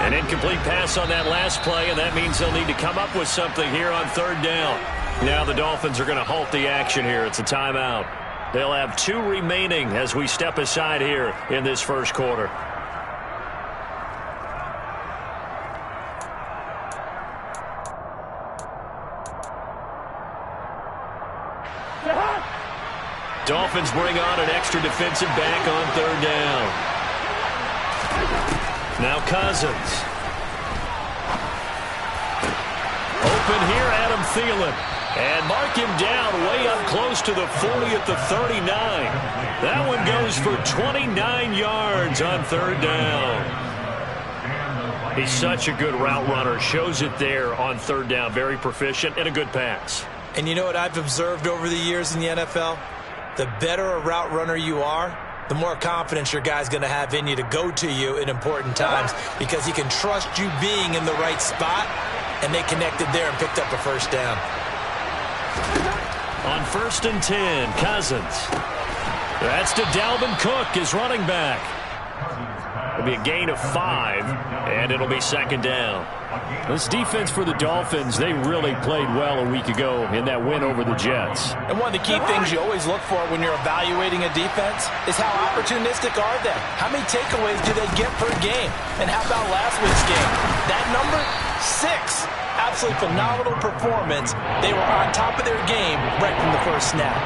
An incomplete pass on that last play, and that means they'll need to come up with something here on third down. Now the Dolphins are going to halt the action here. It's a timeout. They'll have 2 remaining as we step aside here in this first quarter. Dolphins bring on an extra defensive back on third down. Now Cousins. Open here, Adam Thielen. And mark him down way up close to the 40 at the 39. That one goes for 29 yards on third down. He's such a good route runner. Shows it there on third down. Very proficient and a good pass. And you know what I've observed over the years in the NFL? The better a route runner you are, the more confidence your guy's going to have in you to go to you in important times because he can trust you being in the right spot, and they connected there and picked up a first down. On 1st and 10, Cousins. That's to Dalvin Cook, his running back. It'll be a gain of 5, and it'll be second down. This defense for the Dolphins, they really played well a week ago in that win over the Jets. And one of the key things you always look for when you're evaluating a defense is how opportunistic are they? How many takeaways do they get per game? And how about last week's game? That number, 6. Absolutely phenomenal performance. They were on top of their game right from the first snap.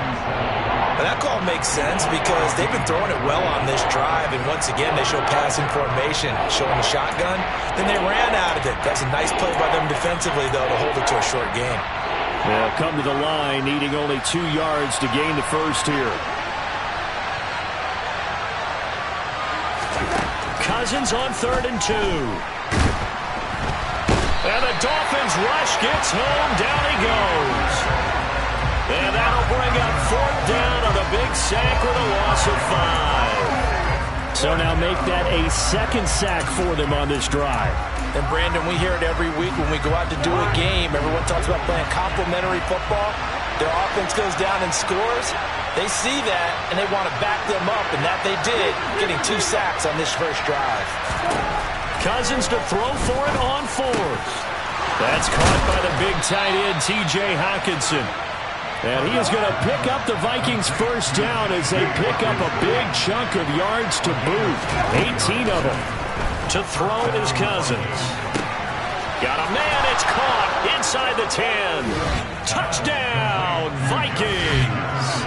But that call makes sense because they've been throwing it well on this drive, and once again they show passing formation, showing the shotgun. Then they ran out of it. That's a nice play by them defensively, though, to hold it to a short game. They'll come to the line, needing only 2 yards to gain the first here. Cousins on 3rd and 2. And the Dolphins rush gets home. Down he goes. And that'll bring up 4th down on a big sack with a loss of 5. So now make that a second sack for them on this drive. And Brandon, we hear it every week when we go out to do a game. Everyone talks about playing complementary football. Their offense goes down and scores. They see that, and they want to back them up, and that they did, getting 2 sacks on this first drive. Cousins to throw for it on 4th. That's caught by the big tight end, T.J. Hockenson. And he is going to pick up the Vikings' first down as they pick up a big chunk of yards to boot. 18 of them. To throw is Cousins. Got a man, it's caught inside the 10. Touchdown, Vikings.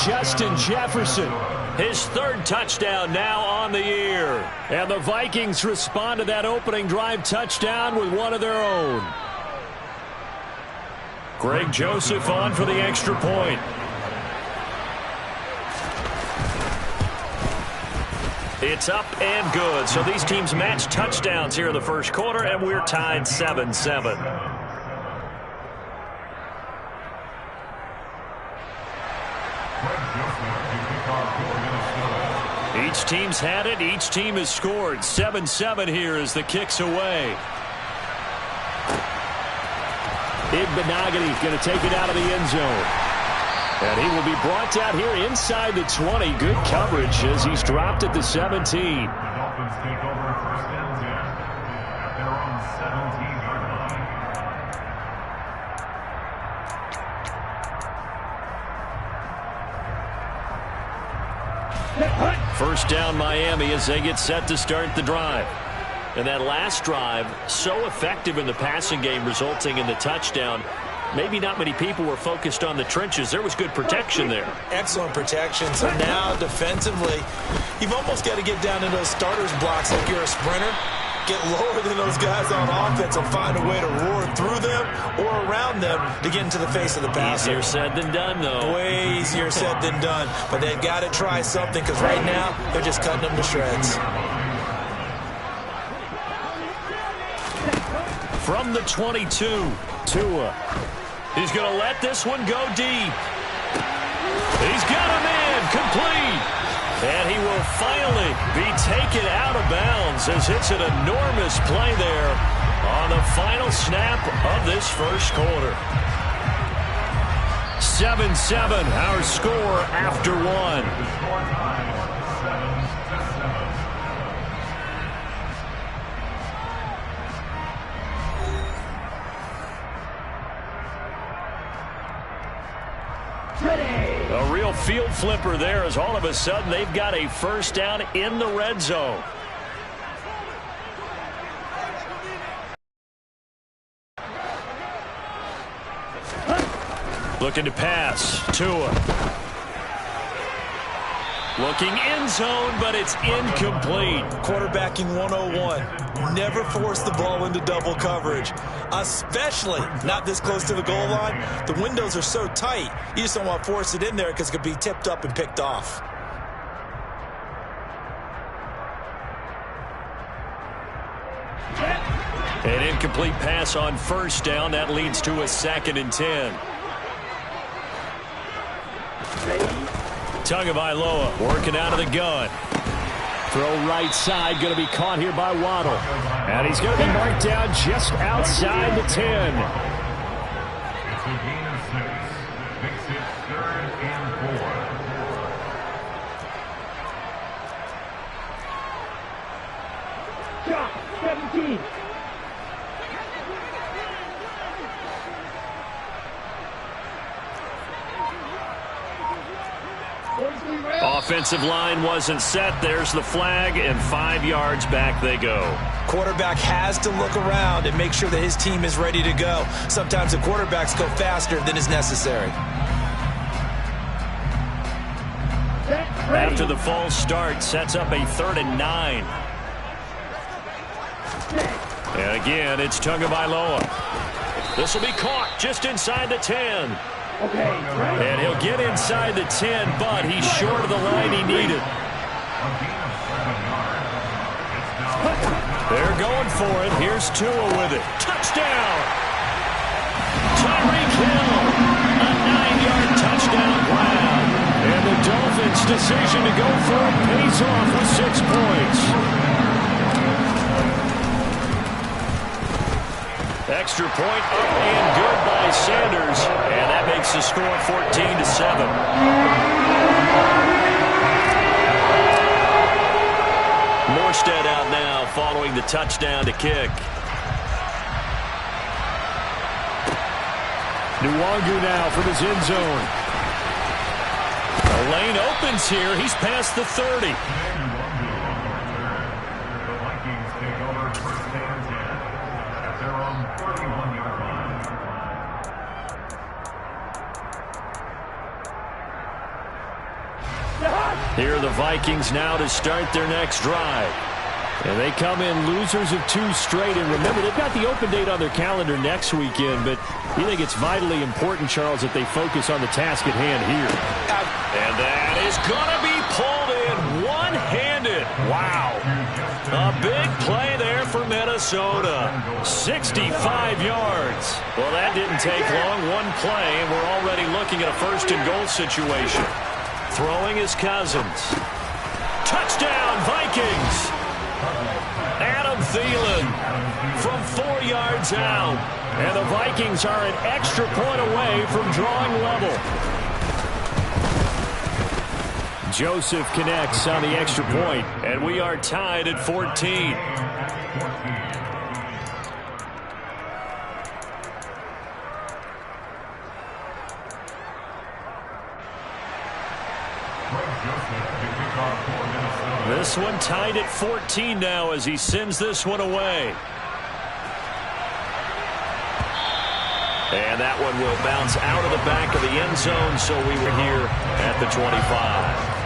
Justin Jefferson. His 3rd touchdown now on the year. And the Vikings respond to that opening drive touchdown with one of their own. Greg Joseph on for the extra point. It's up and good. So these teams match touchdowns here in the first quarter, and we're tied 7-7. Each team's had it. Each team has scored. 7-7 here as the kick's away. Igbenogany going to take it out of the end zone. And he will be brought down here inside the 20. Good coverage as he's dropped at the 17. The Dolphins take over 1st and 10 at their own 17-yard line. First down Miami as they get set to start the drive. And that last drive, so effective in the passing game, resulting in the touchdown. Maybe not many people were focused on the trenches. There was good protection there. Excellent protection. So now defensively, you've almost got to get down in those starters blocks like you're a sprinter. Get lower than those guys on offense and find a way to roar through them or around them to get into the face of the passer. Easier said than done, though. Way easier said than done. But they've got to try something because right now they're just cutting them to shreds. From the 22, Tua. He's going to let this one go deep. He's got him in, complete. And he will finally be taken out of bounds as it's an enormous play there on the final snap of this first quarter. 7-7, our score after one. real field flipper there as all of a sudden they've got a first down in the red zone. Looking to pass. Tua. Looking end zone, but it's incomplete. Quarterbacking 101. Never force the ball into double coverage, especially not this close to the goal line. The windows are so tight, you just don't want to force it in there because it could be tipped up and picked off. An incomplete pass on first down. That leads to a 2nd and 10. Tagovailoa working out of the gun. Throw right side, going to be caught here by Waddle. And he's going to be marked down just outside the 10. It's a gain of 6. Makes it 3rd and 4. Shot 17. Offensive line wasn't set. There's the flag, and 5 yards back they go. Quarterback has to look around and make sure that his team is ready to go. Sometimes the quarterbacks go faster than is necessary. After the false start, sets up a 3rd and 9. And again, it's Tagovailoa. This will be caught just inside the 10. And he'll get inside the 10, but he's short of the line he needed. They're going for it. Here's Tua with it. Touchdown! Tyreek Hill, a 9-yard touchdown grab. And the Dolphins' decision to go for it pays off with 6 points. Extra point up and good by Sanders. And that makes the score 14-7. Morstead out now following the touchdown to kick. Nwangu now from his end zone. The lane opens here. He's past the 30. Here are the Vikings now to start their next drive. And they come in losers of 2 straight. And remember, they've got the open date on their calendar next weekend. But you think it's vitally important, Charles, that they focus on the task at hand here. And that is going to be pulled in one-handed. Wow. A big play there for Minnesota. 65 yards. Well, that didn't take long. One play, and we're already looking at a 1st and goal situation. Throwing is Cousins. Touchdown, Vikings! Adam Thielen from 4 yards out. And the Vikings are an extra point away from drawing level. Joseph connects on the extra point, and we are tied at 14. This one tied at 14 now as he sends this one away. And that one will bounce out of the back of the end zone, so we were here at the 25.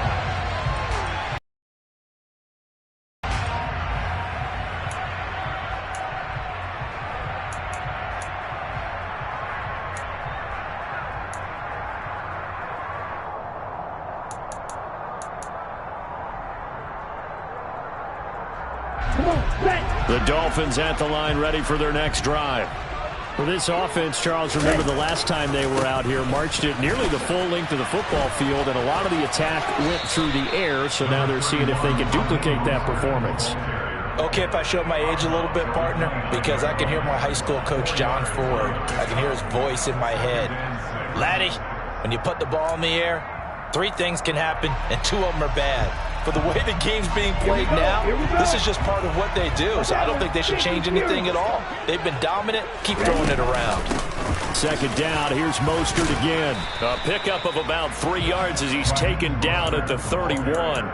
The Dolphins at the line ready for their next drive. For this offense, Charles, remember the last time they were out here, marched it nearly the full length of the football field, and a lot of the attack went through the air, so now they're seeing if they can duplicate that performance. Okay, if I show my age a little bit, partner, because I can hear my high school coach, John Ford. I can hear his voice in my head. Laddie, when you put the ball in the air, 3 things can happen, and 2 of them are bad. For the way the game's being played now, this is just part of what they do, so I don't think they should change anything at all. They've been dominant. Keep throwing it around. Second down, here's Mostert again. A pickup of about 3 yards as he's taken down at the 31.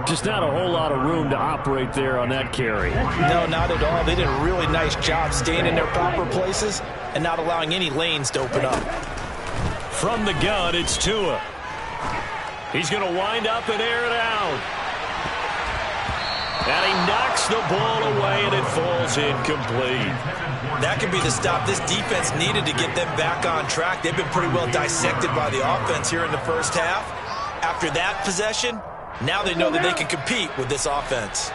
Just not a whole lot of room to operate there on that carry. No, not at all. They did a really nice job staying in their proper places and not allowing any lanes to open up. From the gun, it's Tua. He's going to wind up and air it out. And he knocks the ball away, and it falls incomplete. That could be the stop this defense needed to get them back on track. They've been pretty well dissected by the offense here in the first half. After that possession, now they know that they can compete with this offense.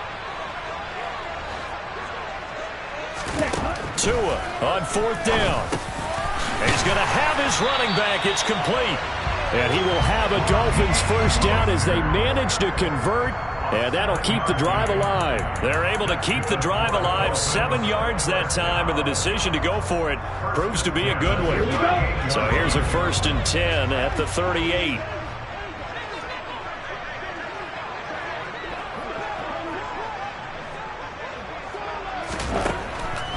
Tua on 4th down. He's going to have his running back. It's complete. And he will have a Dolphins first down as they manage to convert. And that'll keep the drive alive. They're able to keep the drive alive. 7 yards that time, and the decision to go for it proves to be a good one. So here's a 1st and 10 at the 38.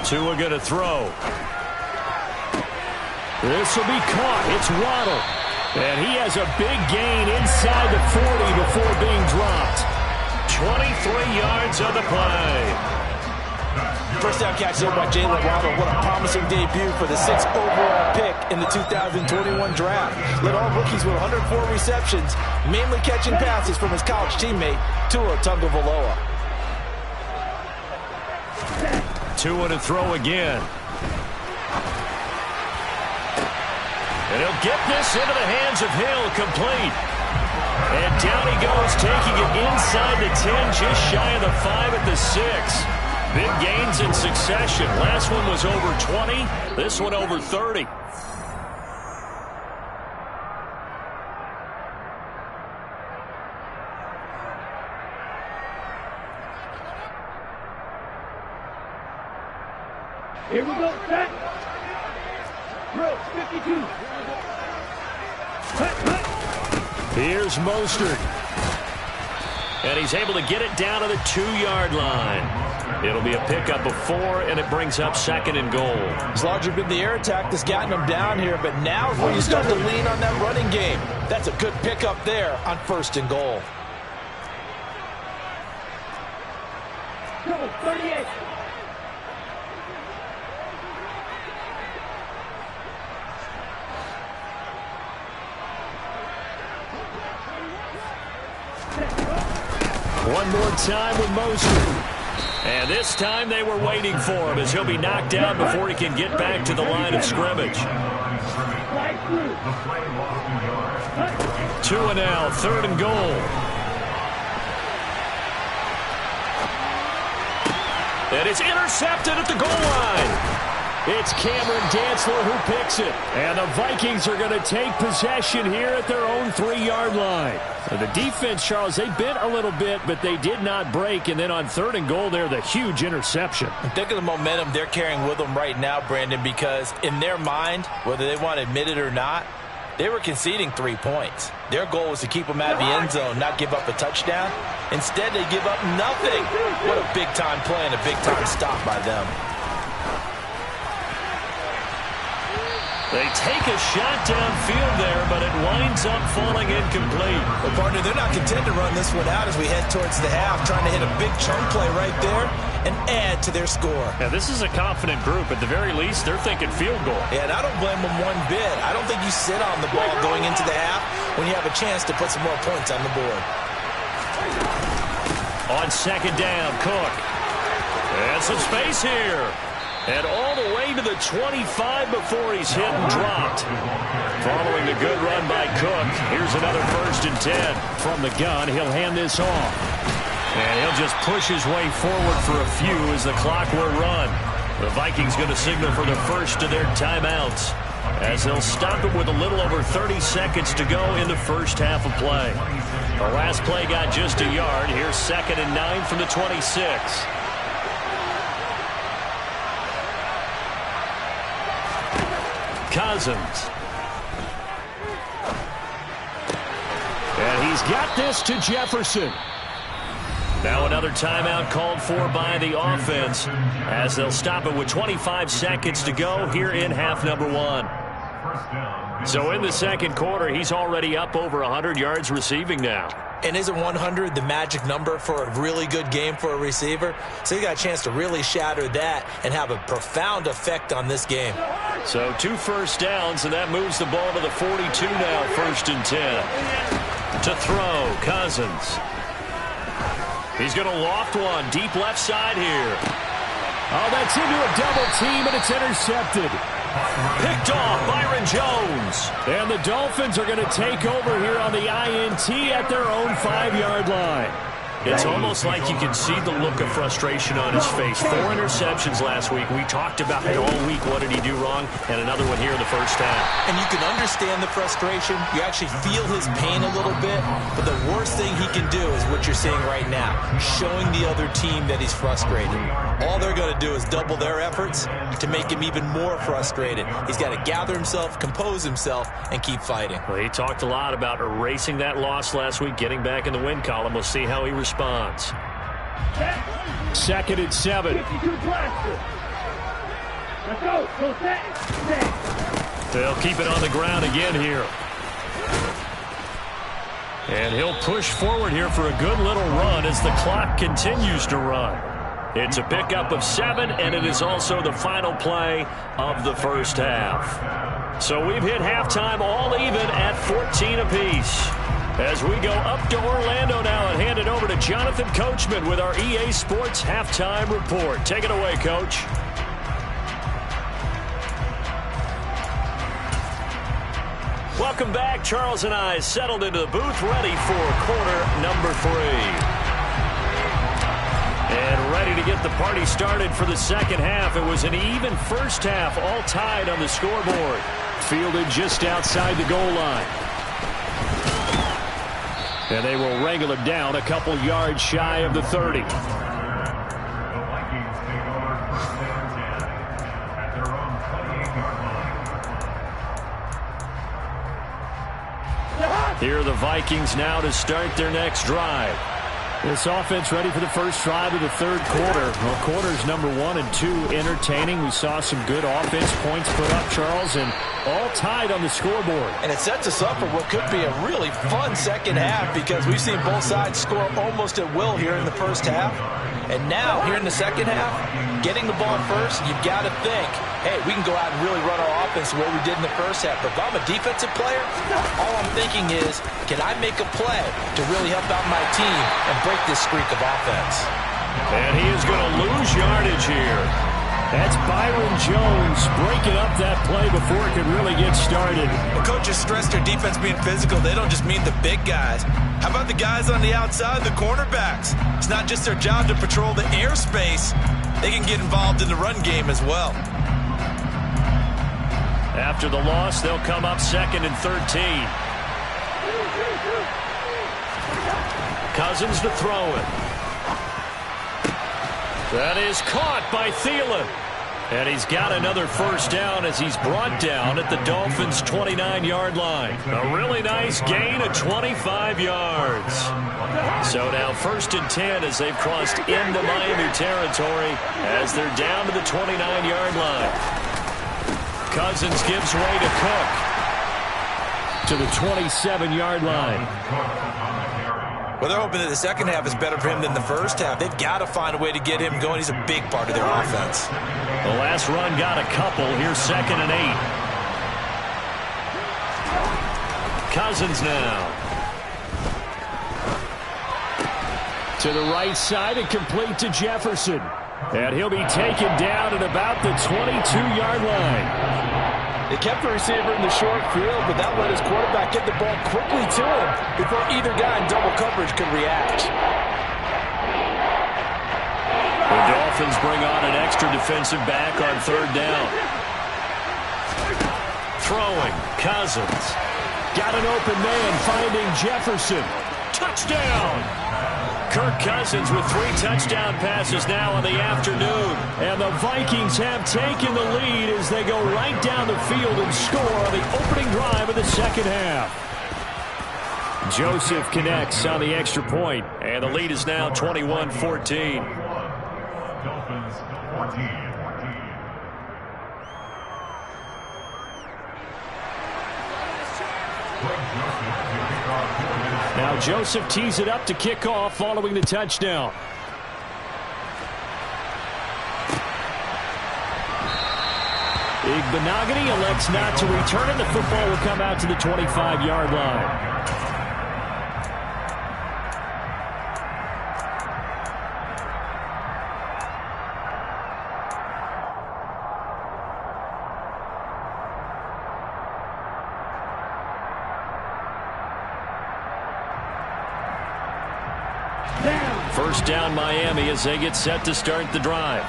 Tua going to throw. This will be caught. It's Waddle. And he has a big gain inside the 40 before being dropped. 23 yards on the play. First down catch there by Jalen Waddle. What a promising debut for the 6th overall pick in the 2021 draft. Led all rookies with 104 receptions, mainly catching passes from his college teammate, Tua Tagovailoa. Tua to throw again. And he'll get this into the hands of Hill, complete. And down he goes, taking it inside the 10, just shy of the 5 at the 6. Big gains in succession. Last one was over 20. This one over 30. Here we go, set. Drill, 52. Here's Mostert. And he's able to get it down to the 2-yard line. It'll be a pickup of 4, and it brings up 2nd and goal. It's largely been the air attack that's gotten them down here, but now is when you start to lean on that running game. That's a good pickup there on 1st and goal. Go, 38. One more time with Mostert. And this time they were waiting for him as he'll be knocked down before he can get back to the line of scrimmage. Tua now, 3rd and goal. And it's intercepted at the goal line. It's Cameron Dantzler who picks it. And the Vikings are going to take possession here at their own 3-yard line. So the defense, Charles, they bent a little bit, but they did not break. And then on 3rd and goal there, the huge interception. Think of the momentum they're carrying with them right now, Brandon, because in their mind, whether they want to admit it or not, they were conceding 3 points. Their goal was to keep them out of the end zone, not give up a touchdown. Instead, they give up nothing. What a big-time play and a big-time stop by them. They take a shot downfield there, but it winds up falling incomplete. Well, partner, they're not content to run this one out as we head towards the half, trying to hit a big chunk play right there and add to their score. Yeah, this is a confident group. At the very least, they're thinking field goal. Yeah, and I don't blame them one bit. I don't think you sit on the ball going into the half when you have a chance to put some more points on the board. On 2nd down, Cook. And some space here. And all the way to the 25 before he's hit and dropped. Following the good run by Cook, here's another 1st and 10. From the gun, he'll hand this off. And he'll just push his way forward for a few as the clock will run. The Vikings going to signal for the first of their timeouts as they'll stop it with a little over 30 seconds to go in the first half of play. The last play got just a yard. Here's 2nd and 9 from the 26. Cousins. And he's got this to Jefferson. Now another timeout called for by the offense as they'll stop it with 25 seconds to go here in half number 1. So in the second quarter, he's already up over 100 yards receiving now. And isn't 100 the magic number for a really good game for a receiver? So he got a chance to really shatter that and have a profound effect on this game. So 2 first downs, and that moves the ball to the 42 now, 1st and 10. To throw, Cousins. He's going to loft one, deep left side here. Oh, that's into a double team, and it's intercepted. Picked off, Byron Jones. And the Dolphins are going to take over here on the INT at their own 5-yard line. It's almost like you can see the look of frustration on his face. 4 interceptions last week. We talked about it all week. What did he do wrong? And another one here in the first half. And you can understand the frustration. You actually feel his pain a little bit. But the worst thing he can do is what you're seeing right now, showing the other team that he's frustrated. All they're going to do is double their efforts to make him even more frustrated. He's got to gather himself, compose himself, and keep fighting. Well, he talked a lot about erasing that loss last week, getting back in the win column. We'll see how he responds. 2nd and 7. 52 blaster. Let's go. Go set. They'll keep it on the ground again here. And he'll push forward here for a good little run as the clock continues to run. It's a pickup of 7, and it is also the final play of the first half. So we've hit halftime all even at 14 apiece. As we go up to Orlando now and hand it over to Jonathan Coachman with our EA Sports Halftime Report. Take it away, Coach. Welcome back. Charles and I settled into the booth, ready for quarter number 3. And ready to get the party started for the second half. It was an even first half, all tied on the scoreboard. Fielded just outside the goal line. And they will wrangle it down a couple yards shy of the 30. The Vikings take over 1st and 10 at their own 28-yard line. Here are the Vikings now to start their next drive. This offense ready for the first drive of the third quarter. Well, quarters number 1 and 2 entertaining. We saw some good offense points put up, Charles, and all tied on the scoreboard. And it sets us up for what could be a really fun second half because we've seen both sides score almost at will here in the first half. And now, here in the second half, getting the ball first, you've got to think, hey, we can go out and really run our offense the way we did in the first half. But if I'm a defensive player, all I'm thinking is, can I make a play to really help out my team and break this streak of offense? And he is going to lose yardage here. That's Byron Jones breaking up that play before it could really get started. Well, coaches stress their defense being physical. They don't just mean the big guys. How about the guys on the outside, the cornerbacks? It's not just their job to patrol the airspace. They can get involved in the run game as well. After the loss, they'll come up 2nd and 13. Cousins to throw it. That is caught by Thielen. And he's got another first down as he's brought down at the Dolphins' 29-yard line. A really nice gain of 25 yards. So now 1st and 10 as they've crossed into Miami territory as they're down to the 29-yard line. Cousins gives way to Cook. To the 27-yard line. Well, they're hoping that the second half is better for him than the first half. They've got to find a way to get him going. He's a big part of their offense. The last run got a couple. Here's 2nd and 8. Cousins now. To the right side and complete to Jefferson. And he'll be taken down at about the 22-yard line. They kept the receiver in the short field, but that let his quarterback get the ball quickly to him before either guy in double coverage could react. The Dolphins bring on an extra defensive back on 3rd down. Throwing, Cousins. Got an open man finding Jefferson. Touchdown! Kirk Cousins with 3 touchdown passes now in the afternoon. And the Vikings have taken the lead as they go right down the field and score on the opening drive of the second half. Joseph connects on the extra point, and the lead is now 21-14. Dolphins 14. Now Joseph tees it up to kick off following the touchdown. Igbenogany elects not to return it. The football will come out to the 25-yard line. First down Miami as they get set to start the drive.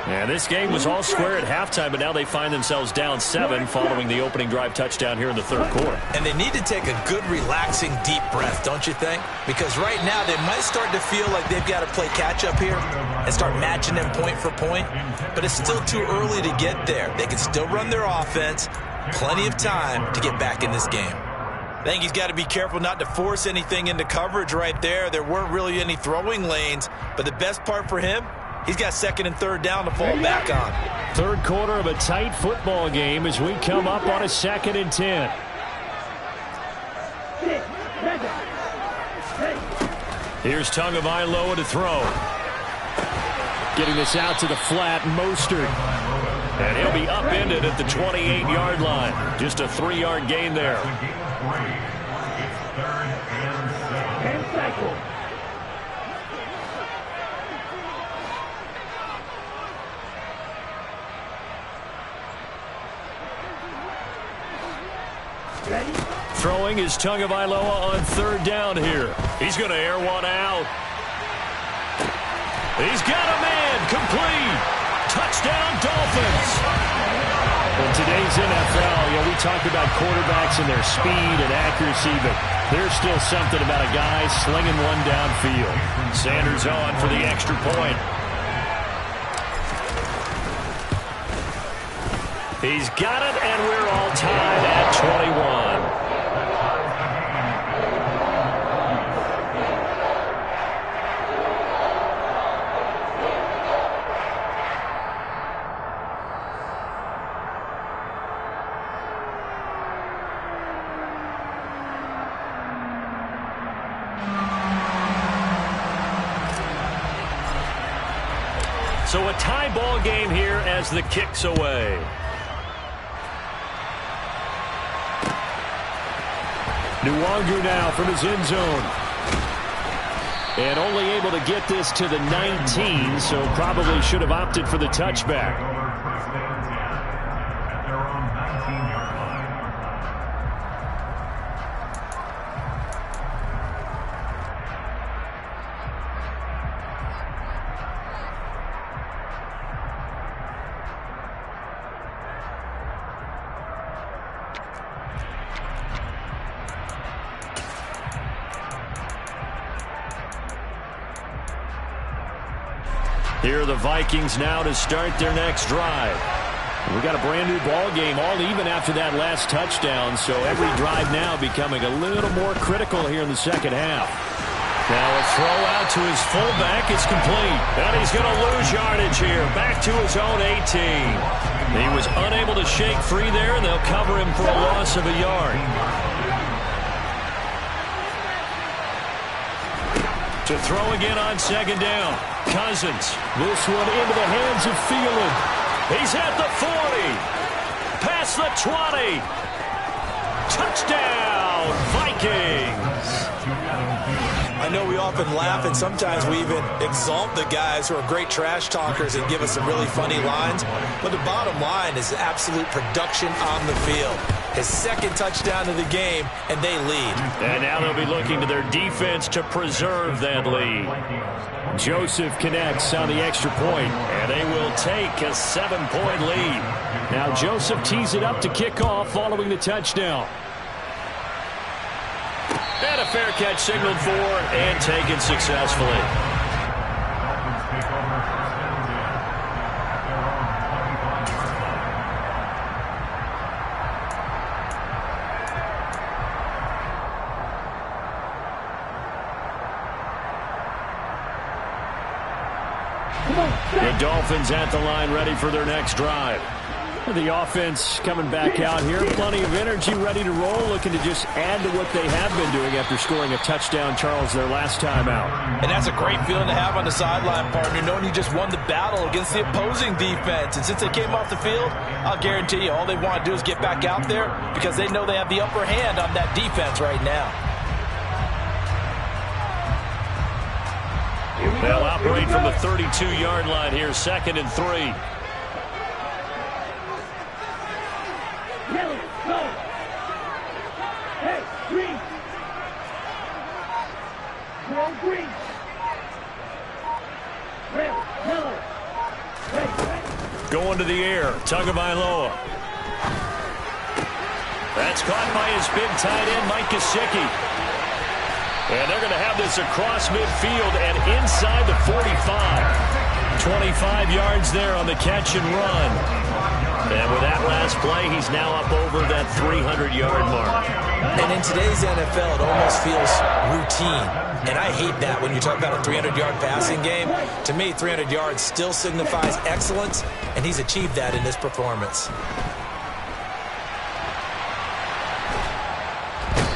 And this game was all square at halftime, but now they find themselves down 7 following the opening drive touchdown here in the third quarter. And they need to take a good, relaxing, deep breath, don't you think? Because right now they might start to feel like they've got to play catch-up here and start matching them point for point. But it's still too early to get there. They can still run their offense. Plenty of time to get back in this game. I think he's got to be careful not to force anything into coverage right there. There weren't really any throwing lanes, but the best part for him, he's got second and third down to fall back on. Third quarter of a tight football game as we come up on a 2nd and 10. Here's Tagovailoa to throw. Getting this out to the flat, Mostert. And he'll be upended at the 28-yard line. Just a 3-yard gain there. Throwing is Tagovailoa on third down here. He's going to air one out. He's got a man complete. Touchdown, Dolphins. In today's NFL, we talk about quarterbacks and their speed and accuracy, but there's still something about a guy slinging one downfield. Sanders on for the extra point. He's got it, and we're all tied at 21. So a tie ball game here as the kick's away. Nwangu now from his end zone. And only able to get this to the 19, so probably should have opted for the touchback. Here are the Vikings now to start their next drive. We got a brand new ball game, all even after that last touchdown, so every drive now becoming a little more critical here in the second half. Now a throw out to his fullback is complete, and he's going to lose yardage here, back to his own 18. He was unable to shake free there, and they'll cover him for a loss of a yard. To throw again on second down. Cousins. This one into the hands of Thielen. He's at the 40. Past the 20. Touchdown, Vikings. I know we often laugh and sometimes we even exalt the guys who are great trash talkers and give us some really funny lines. But the bottom line is absolute production on the field. His second touchdown of the game, and they lead. And now they'll be looking to their defense to preserve that lead. Joseph connects on the extra point, and they will take a 7-point lead. Now Joseph tees it up to kick off following the touchdown. And a fair catch signaled for and taken successfully. Dolphins at the line, ready for their next drive. The offense coming back out here. Plenty of energy, ready to roll, looking to just add to what they have been doing after scoring a touchdown, Charles, their last time out. And that's a great feeling to have on the sideline, partner, knowing you just won the battle against the opposing defense. And since they came off the field, I'll guarantee you all they want to do is get back out there because they know they have the upper hand on that defense right now. They'll operate from the 32-yard line here, 2nd and 3. Yellow, go. Hey, green. Go green. Red, yellow. Red. Going to the air, Tagovailoa. That's caught by his big tight end, Mike Gesicki. And they're going to have this across midfield and inside the 45. 25 yards there on the catch and run. And with that last play, he's now up over that 300-yard mark. And in today's NFL, it almost feels routine. And I hate that when you talk about a 300-yard passing game. To me, 300 yards still signifies excellence, and he's achieved that in this performance.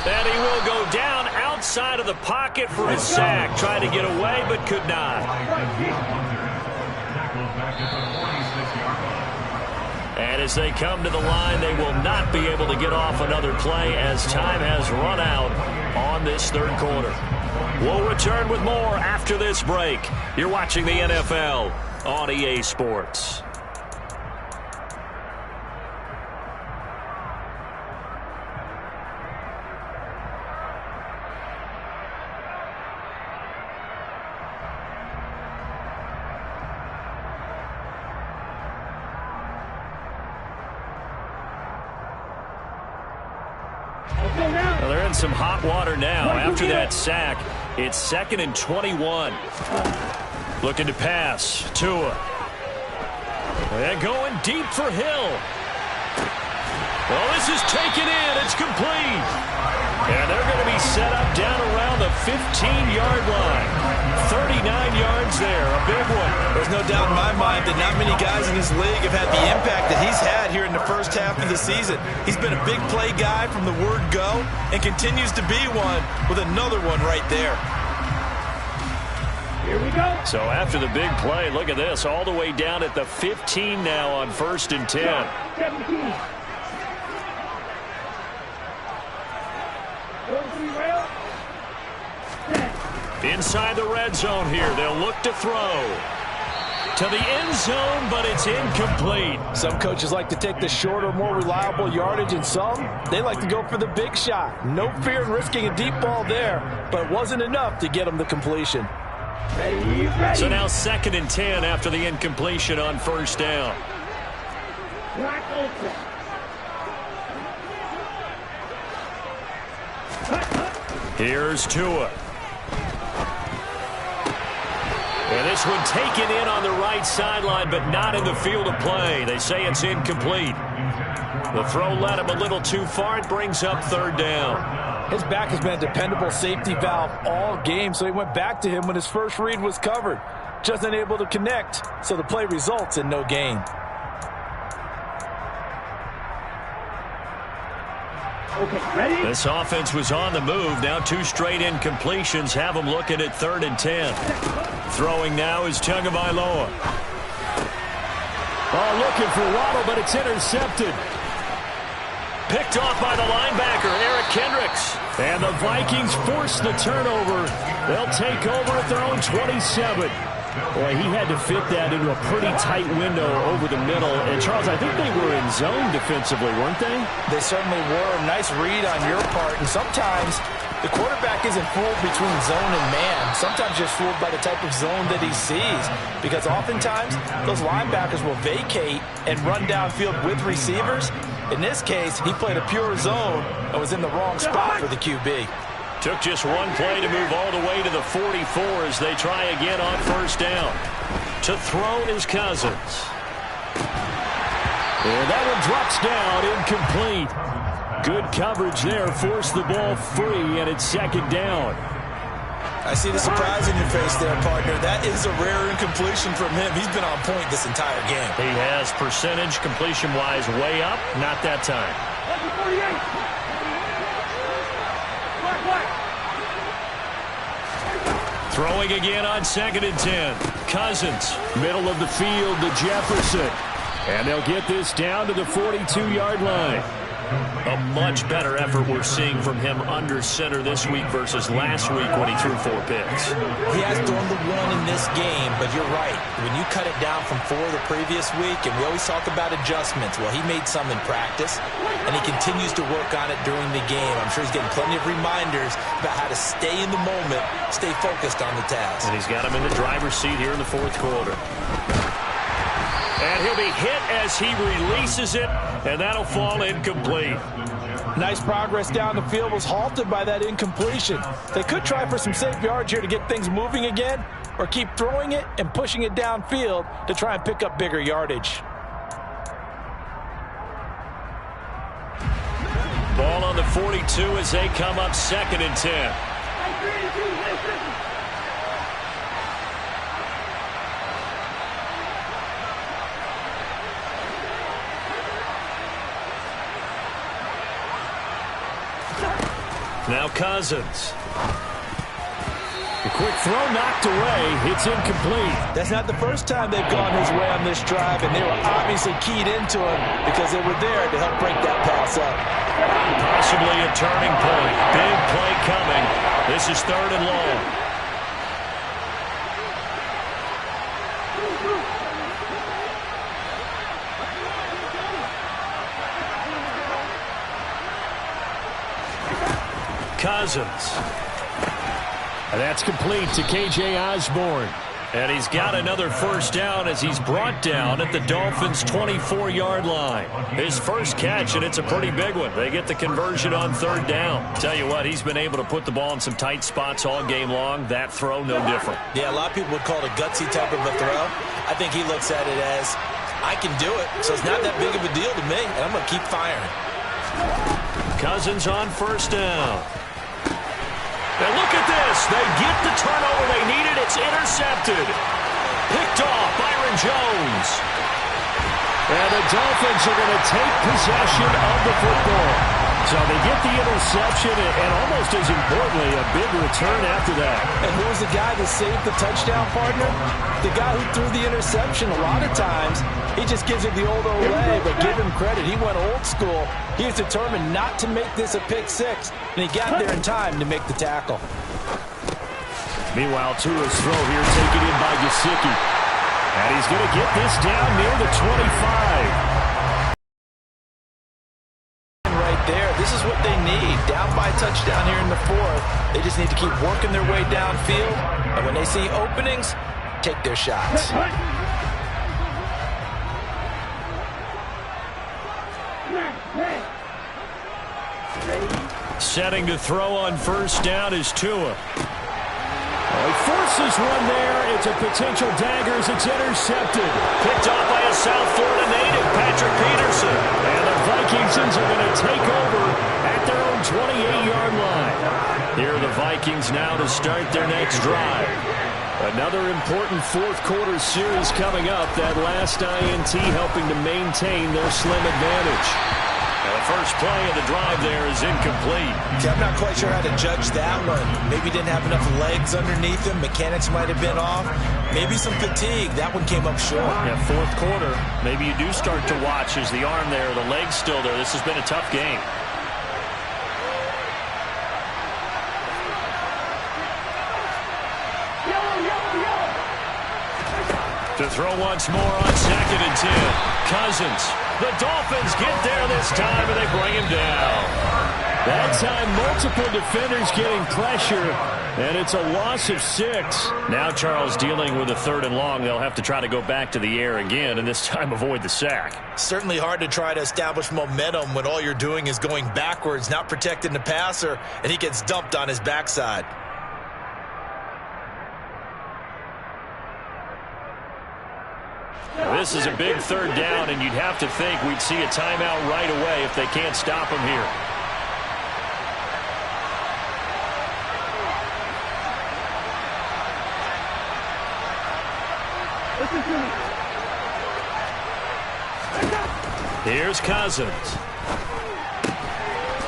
And he will go down outside of the pocket for a sack. Tried to get away, but could not. And as they come to the line, they will not be able to get off another play as time has run out on this third quarter. We'll return with more after this break. You're watching the NFL on EA Sports. Well, they're in some hot water now. After that sack, it's 2nd and 21. Looking to pass. Tua. And going deep for Hill. Well, this is taken in. It's complete. And they're going to be set up down around the 15-yard line. 39 yards there, a big one. There's no doubt in my mind that not many guys in this league have had the impact that he's had here in the first half of the season. He's been a big play guy from the word go and continues to be one with another one right there. Here we go. So after the big play, look at this, all the way down at the 15 now on 1st and 10. 17. Inside the red zone here, they'll look to throw. To the end zone, but it's incomplete. Some coaches like to take the shorter, more reliable yardage, and some, they like to go for the big shot. No fear in risking a deep ball there, but it wasn't enough to get them the completion. Ready, ready. So now 2nd and 10 after the incompletion on 1st down. Black ultra. Here's Tua. And this one taken in on the right sideline, but not in the field of play. They say it's incomplete. The throw led him a little too far. It brings up 3rd down. His back has been a dependable safety valve all game, so he went back to him when his first read was covered. Just unable to connect, so the play results in no gain. Okay, ready? This offense was on the move. Now 2 straight incompletions have them looking at 3rd and 10. Throwing now is Tagovailoa. Oh, looking for Waddle, but it's intercepted. Picked off by the linebacker, Eric Kendricks. And the Vikings force the turnover. They'll take over at their own 27. Boy, he had to fit that into a pretty tight window over the middle. And, Charles, I think they were in zone defensively, weren't they? They certainly were. Nice read on your part. And sometimes the quarterback isn't fooled between zone and man. Sometimes just fooled by the type of zone that he sees. Because oftentimes, those linebackers will vacate and run downfield with receivers. In this case, he played a pure zone and was in the wrong spot for the QB. Took just one play to move all the way to the 44 as they try again on 1st down. To throw is Cousins. And that one drops down, incomplete. Good coverage there, forced the ball free, and it's 2nd down. I see the surprise in your face there, partner. That is a rare incompletion from him. He's been on point this entire game. He has percentage completion-wise way up. Not that time. Throwing again on 2nd and 10. Cousins, middle of the field to Jefferson. And they'll get this down to the 42-yard line. A much better effort we're seeing from him under center this week versus last week when he threw 4 picks. He has thrown the 1 in this game, but you're right. When you cut it down from 4 the previous week, and we always talk about adjustments, well, he made some in practice, and he continues to work on it during the game. I'm sure he's getting plenty of reminders about how to stay in the moment, stay focused on the task. And he's got him in the driver's seat here in the 4th quarter. And he'll be hit as he releases it, and that'll fall incomplete. Nice progress down the field, was halted by that incompletion. They could try for some safe yards here to get things moving again, or keep throwing it and pushing it downfield to try and pick up bigger yardage. Ball on the 42 as they come up 2nd and 10. Now Cousins. The quick throw knocked away. It's incomplete. That's not the first time they've gone his way on this drive, and they were obviously keyed into him because they were there to help break that pass up. Possibly a turning point. Big play coming. This is 3rd and long. Cousins. And that's complete to K.J. Osborne. And he's got another first down as he's brought down at the Dolphins' 24-yard line. His first catch, and it's a pretty big one. They get the conversion on 3rd down. Tell you what, he's been able to put the ball in some tight spots all game long. That throw, no different. Yeah, a lot of people would call it a gutsy type of a throw. I think he looks at it as, I can do it, so it's not that big of a deal to me, and I'm going to keep firing. Cousins on 1st down. And look at this. They get the turnover they needed. It's intercepted. Picked off Byron Jones. And the Dolphins are going to take possession of the football. So they get the interception and almost as importantly, a big return after that. And who was the guy that saved the touchdown, partner? The guy who threw the interception. A lot of times, he just gives it the old Olay, but give him credit. He went old school. He was determined not to make this a pick 6, and he got there in time to make the tackle. Meanwhile, Tua's throw here taken in by Gesicki. And he's going to get this down near the 25. There, this is what they need. Down by a touchdown here in the 4th. They just need to keep working their way downfield, and when they see openings, take their shots. Setting to throw on 1st down is Tua. He forces one there. It's a potential dagger as it's intercepted. Picked off by a South Florida native, Patrick Peterson. And the Vikings are going to take over at their own 28-yard line. Here are the Vikings now to start their next drive. Another important 4th quarter series coming up. That last INT helping to maintain their slim advantage. And the first play of the drive there is incomplete. See, I'm not quite sure how to judge that one. Maybe didn't have enough legs underneath him. Mechanics might have been off. Maybe some fatigue. That one came up short. Yeah, 4th quarter. Maybe you do start to watch as the arm there, the leg's still there. This has been a tough game. To throw once more on 2nd and 10. Cousins. The Dolphins get there this time, and they bring him down. That time, multiple defenders getting pressure, and it's a loss of 6. Now Charles dealing with a 3rd and long. They'll have to try to go back to the air again, and this time avoid the sack. Certainly hard to try to establish momentum when all you're doing is going backwards, not protecting the passer, and he gets dumped on his backside. This is a big 3rd down, and you'd have to think we'd see a timeout right away if they can't stop him here. Here's Cousins.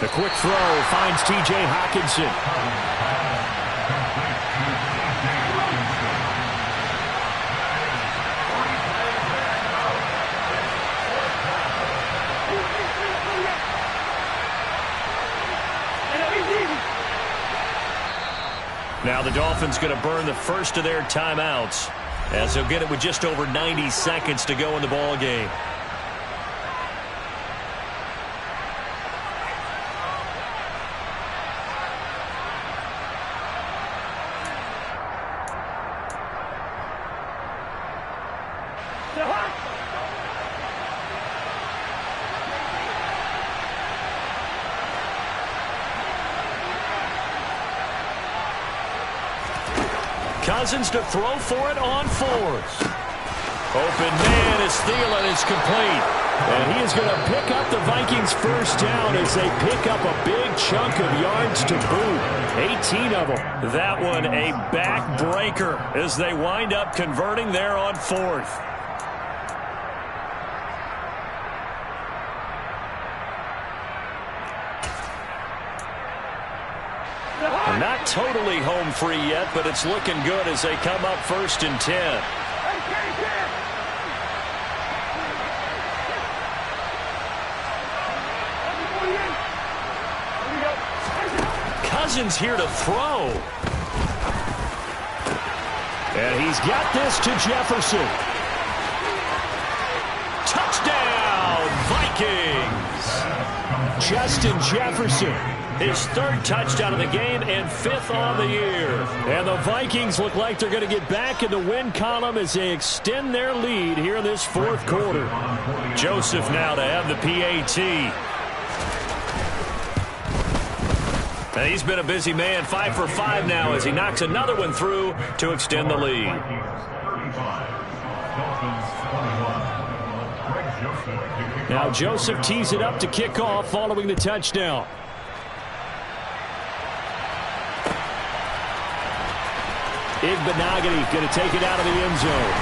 The quick throw finds T.J. Hockenson. Now the Dolphins going to burn the first of their timeouts as they'll get it with just over 90 seconds to go in the ball game. Cousins to throw for it on fours. Open man as Thielen is complete. And he is going to pick up the Vikings first down as they pick up a big chunk of yards to boot. 18 of them. That one a backbreaker as they wind up converting there on fourth. Not totally home free yet, but it's looking good as they come up first and 10. Cousins here to throw. And he's got this to Jefferson. Touchdown, Vikings! Justin Jefferson. His third touchdown of the game and fifth on the year. And the Vikings look like they're going to get back in the win column as they extend their lead here in this fourth quarter. Joseph now to have the PAT. And he's been a busy man, 5 for 5 now as he knocks another one through to extend the lead. Now Joseph tees it up to kick off following the touchdown. Igbenogany going to take it out of the end zone.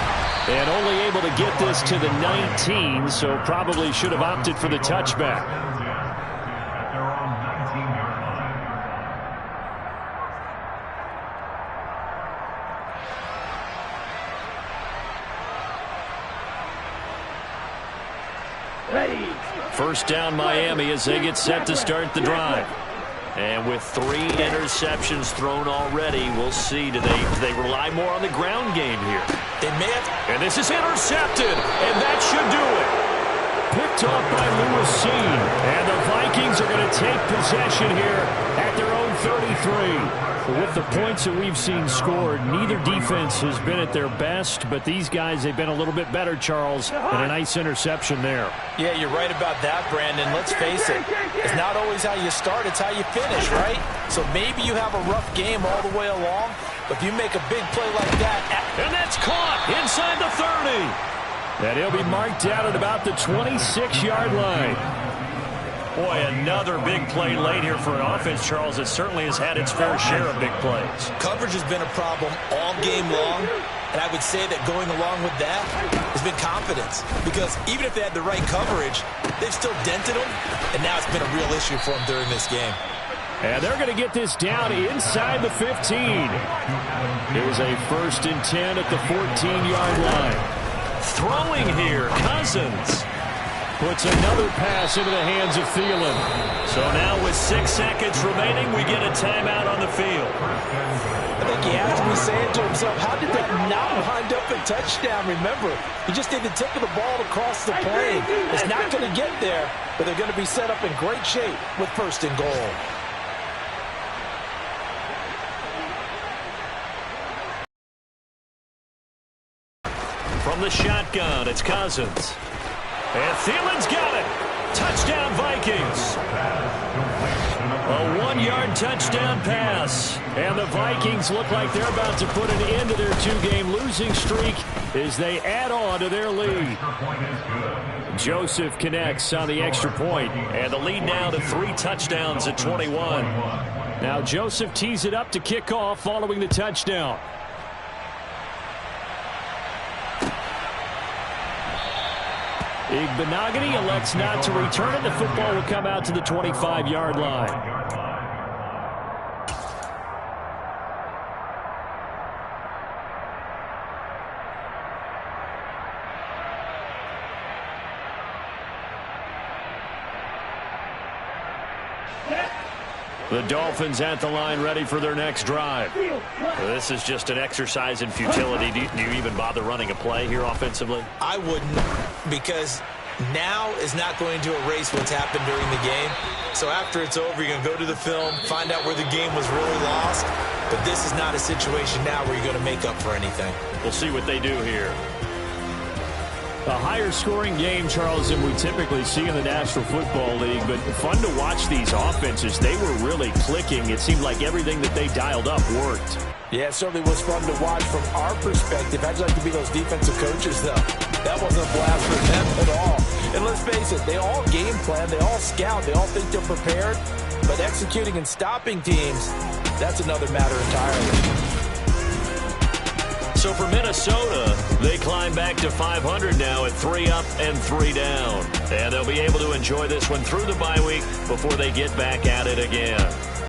And only able to get this to the 19, so probably should have opted for the touchback. Ready. First down Miami as they get set to start the drive. And with 3 interceptions thrown already, we'll see. Do they rely more on the ground game here? They may have. And this is intercepted, and that should do it. Picked off by Lewis Cine. And the Vikings are going to take possession here at their own 33. With the points that we've seen scored, neither defense has been at their best, but these guys, they've been a little bit better, Charles, and a nice interception there. Yeah, you're right about that, Brandon. Let's face it. It's not always how you start, it's how you finish, right? So maybe you have a rough game all the way along, but if you make a big play like that. And that's caught inside the 30. And he'll be marked out at about the 26-yard line. Boy, another big play late here for an offense, Charles, that certainly has had its fair share of big plays. Coverage has been a problem all game long, and I would say that going along with that has been confidence. Because even if they had the right coverage, they've still dented them, and now it's been a real issue for them during this game. And they're going to get this down inside the 15. Here's a 1st and 10 at the 14-yard line. Throwing here, Cousins. Puts another pass into the hands of Thielen. So now with 6 seconds remaining, we get a timeout on the field. I think he has to be saying to himself, how did that not wind up a touchdown? Remember, he just did the tip of the ball across the plane. It's not going to get there, but they're going to be set up in great shape with 1st and goal. From the shotgun, it's Cousins. And Thielen's got it. Touchdown, Vikings. A 1-yard touchdown pass. And the Vikings look like they're about to put an end to their 2-game losing streak as they add on to their lead. Joseph connects on the extra point, and the lead now to 3 touchdowns at 21. Now Joseph tees it up to kick off following the touchdown. Igbinoghene elects not to return it. The football will come out to the 25-yard line. The Dolphins at the line, ready for their next drive. This is just an exercise in futility. Do you even bother running a play here offensively? I wouldn't, because now is not going to erase what's happened during the game. So after it's over, you're going to go to the film, find out where the game was really lost. But this is not a situation now where you're going to make up for anything. We'll see what they do here. A higher scoring game, Charles, than we typically see in the National Football League, but fun to watch these offenses. They were really clicking. It seemed like everything that they dialed up worked. Yeah, it certainly was fun to watch from our perspective. How'd you like to be those defensive coaches, though? That wasn't a blast for them at all. And let's face it, they all game plan, they all scout, they all think they're prepared, but executing and stopping teams, that's another matter entirely. So for Minnesota, they climb back to 500 now at 3 up and 3 down. And they'll be able to enjoy this one through the bye week before they get back at it again.